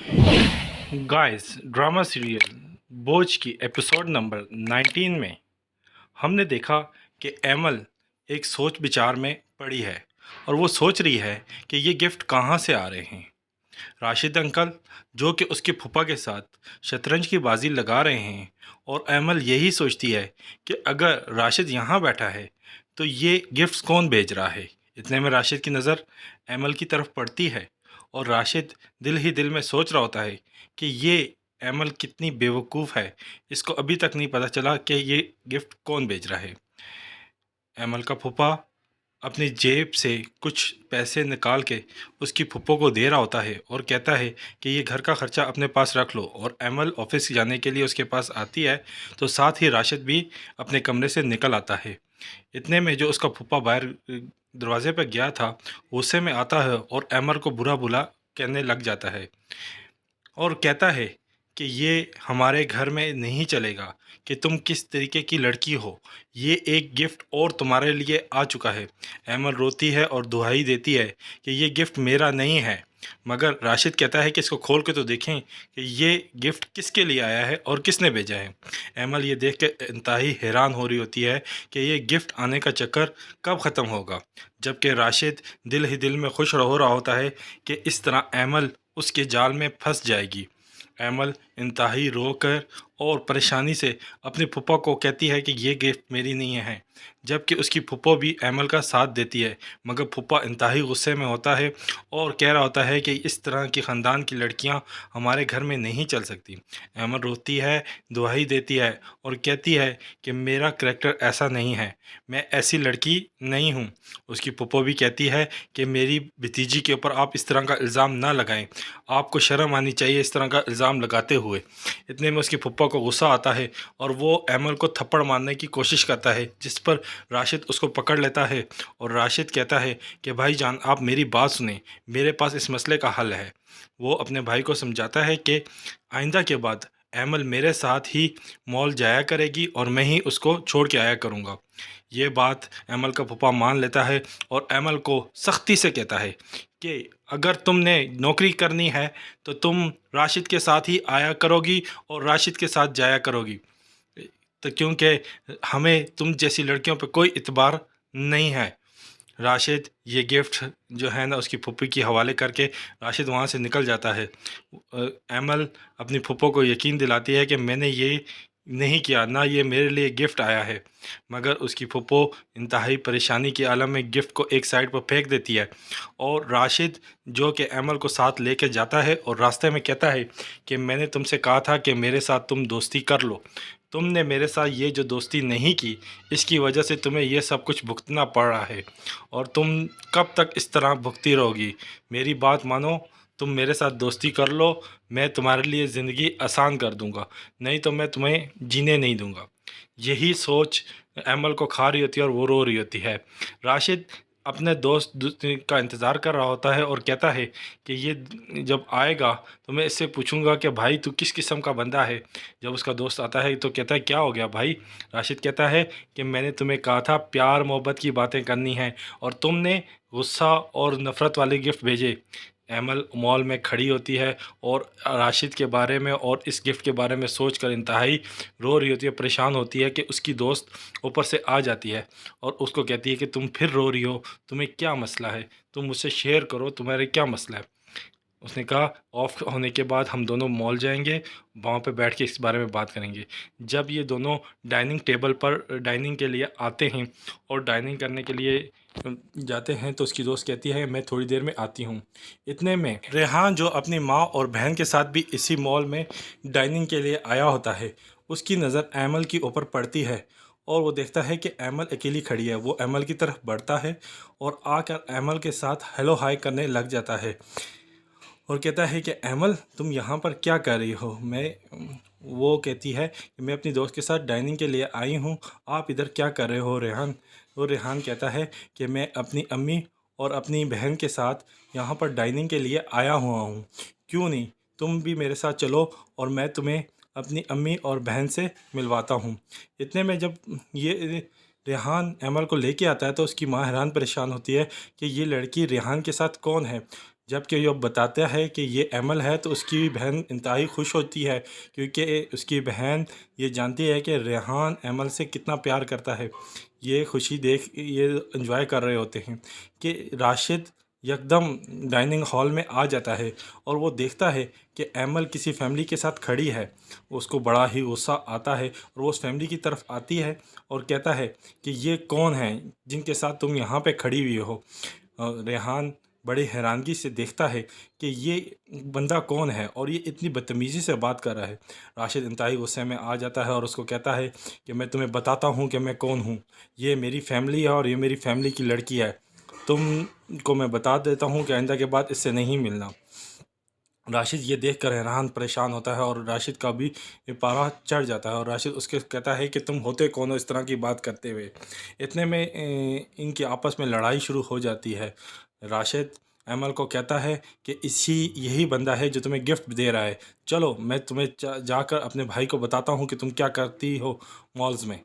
Guys drama serial बोझ की episode number 19 में हमने देखा कि एमल एक सोच विचार में पड़ी है और वो सोच रही है कि ये गिफ्ट कहाँ से आ रहे हैं। राशिद अंकल जो कि उसके फूफा के साथ शतरंज की बाजी लगा रहे हैं और एमल यही सोचती है कि अगर राशिद यहाँ बैठा है तो ये गिफ्ट्स कौन भेज रहा है। इतने में राशिद की नज़र एमल की तरफ पड़ती है और राशिद दिल ही दिल में सोच रहा होता है कि ये एमल कितनी बेवकूफ़ है, इसको अभी तक नहीं पता चला कि ये गिफ्ट कौन भेज रहा है। एमल का फूफा अपनी जेब से कुछ पैसे निकाल के उसकी फूफो को दे रहा होता है और कहता है कि ये घर का खर्चा अपने पास रख लो। और एमल ऑफिस जाने के लिए उसके पास आती है तो साथ ही राशिद भी अपने कमरे से निकल आता है। इतने में जो उसका फूफा बाहर दरवाजे पर गया था गुस्से में आता है और एमल को बुरा बुला कहने लग जाता है और कहता है कि ये हमारे घर में नहीं चलेगा कि तुम किस तरीके की लड़की हो, ये एक गिफ्ट और तुम्हारे लिए आ चुका है। एमल रोती है और दुहाई देती है कि ये गिफ्ट मेरा नहीं है, मगर राशिद कहता है कि इसको खोल के तो देखें कि ये गिफ्ट किसके लिए आया है और किसने भेजा है। एमल ये देख के इंतहाई हैरान हो रही होती है कि ये गिफ्ट आने का चक्कर कब ख़त्म होगा, जबकि राशिद दिल ही दिल में खुश हो रहा होता है कि इस तरह एमल उसके जाल में फंस जाएगी। एमल इंतहाई रोकर और परेशानी से अपने फूफा को कहती है कि ये गिफ्ट मेरी नहीं है, जबकि उसकी फूफो भी एमल का साथ देती है, मगर फूफा इंतहाई गुस्से में होता है और कह रहा होता है कि इस तरह की ख़ानदान की लड़कियां हमारे घर में नहीं चल सकती। एमल रोती है, दुहाई देती है और कहती है कि मेरा करैक्टर ऐसा नहीं है, मैं ऐसी लड़की नहीं हूँ। उसकी फूफो भी कहती है कि मेरी भतीजी के ऊपर आप इस तरह का इल्ज़ाम ना लगाएं, आपको शर्म आनी चाहिए इस तरह का इल्ज़ाम लगाते हुए। इतने में उसकी फूफा को गुस्सा आता है और वो एमल को थप्पड़ मारने की कोशिश करता है, जिस पर राशिद उसको पकड़ लेता है और राशिद कहता है कि भाईजान आप मेरी बात सुने, मेरे पास इस मसले का हल है। वो अपने भाई को समझाता है कि आइंदा के बाद एमल मेरे साथ ही मॉल जाया करेगी और मैं ही उसको छोड़ के आया करूँगा। ये बात एमल का फूफा मान लेता है और एमल को सख्ती से कहता है कि अगर तुमने नौकरी करनी है तो तुम राशिद के साथ ही आया करोगी और राशिद के साथ जाया करोगी, तो क्योंकि हमें तुम जैसी लड़कियों पर कोई इतबार नहीं है। राशिद ये गिफ्ट जो है ना उसकी फूफी के हवाले करके राशिद वहाँ से निकल जाता है। एमल अपनी फूफो को यकीन दिलाती है कि मैंने ये नहीं किया, ना ये मेरे लिए गिफ्ट आया है, मगर उसकी फूफो इंतहाई परेशानी के आलम में गिफ्ट को एक साइड पर फेंक देती है और राशिद जो कि एमल को साथ लेके जाता है और रास्ते में कहता है कि मैंने तुमसे कहा था कि मेरे साथ तुम दोस्ती कर लो, तुमने मेरे साथ ये जो दोस्ती नहीं की इसकी वजह से तुम्हें ये सब कुछ भुगतना पड़ रहा है और तुम कब तक इस तरह भुगती रहोगी। मेरी बात मानो, तुम मेरे साथ दोस्ती कर लो, मैं तुम्हारे लिए ज़िंदगी आसान कर दूंगा, नहीं तो मैं तुम्हें जीने नहीं दूंगा। यही सोच एमल को खा रही होती है और वो रो रही होती है। राशिद अपने का इंतज़ार कर रहा होता है और कहता है कि ये जब आएगा तो मैं इससे पूछूंगा कि भाई तू किस किस्म का बंदा है। जब उसका दोस्त आता है तो कहता है क्या हो गया भाई। राशिद कहता है कि मैंने तुम्हें कहा था प्यार मोहब्बत की बातें करनी हैं और तुमने गुस्सा और नफ़रत वाले गिफ्ट भेजे। एमल मॉल में खड़ी होती है और राशिद के बारे में और इस गिफ्ट के बारे में सोचकर इंतहाई रो रही होती है, परेशान होती है कि उसकी दोस्त ऊपर से आ जाती है और उसको कहती है कि तुम फिर रो रही हो, तुम्हें क्या मसला है, तुम मुझसे शेयर करो तुम्हारे क्या मसला है। उसने कहा ऑफ होने के बाद हम दोनों मॉल जाएंगे, वहाँ पे बैठ के इस बारे में बात करेंगे। जब ये दोनों डाइनिंग टेबल पर डाइनिंग के लिए आते हैं और डाइनिंग करने के लिए जाते हैं तो उसकी दोस्त कहती है मैं थोड़ी देर में आती हूँ। इतने में रेहान जो अपनी माँ और बहन के साथ भी इसी मॉल में डाइनिंग के लिए आया होता है, उसकी नज़र एमल के ऊपर पड़ती है और वो देखता है कि एमल अकेली खड़ी है। वो एमल की तरफ बढ़ता है और आकर एमल के साथ हेलो हाय करने लग जाता है और कहता है कि एमल तुम यहाँ पर क्या कर रही हो। वो कहती है कि मैं अपनी दोस्त के साथ डाइनिंग के लिए आई हूँ, आप इधर क्या कर रहे हो रेहान। तो रेहान कहता है कि मैं अपनी अम्मी और अपनी बहन के साथ यहाँ पर डाइनिंग के लिए आया हुआ हूँ, क्यों नहीं तुम भी मेरे साथ चलो और मैं तुम्हें अपनी अम्मी और बहन से मिलवाता हूँ। इतने में जब ये रेहान एमल को लेके आता है तो उसकी माँ हैरान परेशान होती है कि ये लड़की रेहान के साथ कौन है। जबकि ये बताता है कि ये एमल है तो उसकी बहन इंतहाई खुश होती है, क्योंकि उसकी बहन ये जानती है कि रेहान एमल से कितना प्यार करता है। ये खुशी देख ये एंजॉय कर रहे होते हैं कि राशिद यकदम डाइनिंग हॉल में आ जाता है और वो देखता है कि एमल किसी फैमिली के साथ खड़ी है। उसको बड़ा ही गुस्सा आता है और वो उस फैमिली की तरफ आती है और कहता है कि ये कौन है जिनके साथ तुम यहाँ पे खड़ी हुई हो। रेहान बड़े हैरानगी से देखता है कि ये बंदा कौन है और ये इतनी बदतमीज़ी से बात कर रहा है। राशिद इंतहाई गुस्से में आ जाता है और उसको कहता है कि मैं तुम्हें बताता हूँ कि मैं कौन हूँ। ये मेरी फैमिली है और ये मेरी फैमिली की लड़की है। तुमको मैं बता देता हूँ कि आइंदा के बाद इससे नहीं मिलना। राशिद ये देख कर हैरान परेशान होता है और राशिद का भी पारा चढ़ जाता है और राशिद उसके कहता है कि तुम होते कौन हो इस तरह की बात करते हुए। इतने में इनकी आपस में लड़ाई शुरू हो जाती है। राशिद एमल को कहता है कि यही बंदा है जो तुम्हें गिफ्ट दे रहा है। चलो मैं तुम्हें जाकर अपने भाई को बताता हूँ कि तुम क्या करती हो मॉल्स में।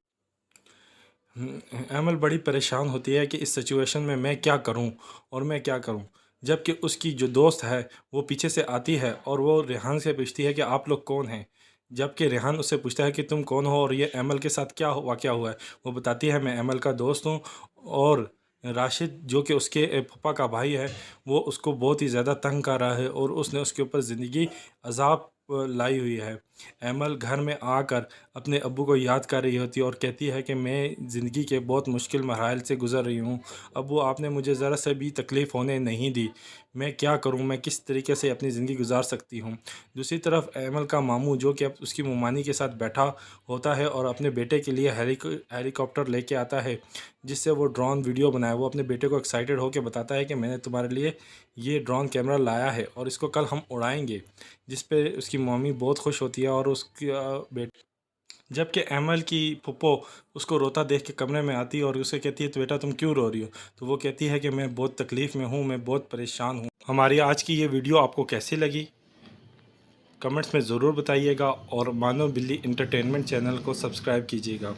एमल बड़ी परेशान होती है कि इस सिचुएशन में मैं क्या करूं और मैं क्या करूं। जबकि उसकी जो दोस्त है वो पीछे से आती है और वो रेहान से पूछती है कि आप लोग कौन हैं। जबकि रेहान उससे पूछता है कि तुम कौन हो और ये एमल के साथ क्या वाक़या हुआ है। वो बताती है मैं एमल का दोस्त हूँ और राशिद जो कि उसके पापा का भाई है वो उसको बहुत ही ज़्यादा तंग कर रहा है और उसने उसके ऊपर ज़िंदगी अजाब लाई हुई है। एमल घर में आकर अपने अब्बू को याद कर रही होती है और कहती है कि मैं ज़िंदगी के बहुत मुश्किल मराहल से गुज़र रही हूँ। अब्बू आपने मुझे ज़रा से भी तकलीफ़ होने नहीं दी। मैं क्या करूँ, मैं किस तरीके से अपनी ज़िंदगी गुजार सकती हूँ। दूसरी तरफ एमल का मामू जो कि अब उसकी मुमानी के साथ बैठा होता है और अपने बेटे के लिए हेलीकॉप्टर लेके आता है जिससे वो ड्रोन वीडियो बनाए। वो अपने बेटे को एक्साइटेड होकर बताता है कि मैंने तुम्हारे लिए ये ड्रोन कैमरा लाया है और इसको कल हम उड़ाएंगे, जिस पे उसकी मम्मी बहुत खुश होती है और उसकी बेटे। जबकि एमल की फुप्पो उसको रोता देख के कमरे में आती है और उसे कहती है तो बेटा तुम क्यों रो रही हो। तो वो कहती है कि मैं बहुत तकलीफ़ में हूँ, मैं बहुत परेशान हूँ। हमारी आज की ये वीडियो आपको कैसी लगी कमेंट्स में ज़रूर बताइएगा और मानव बिल्ली इंटरटेनमेंट चैनल को सब्सक्राइब कीजिएगा।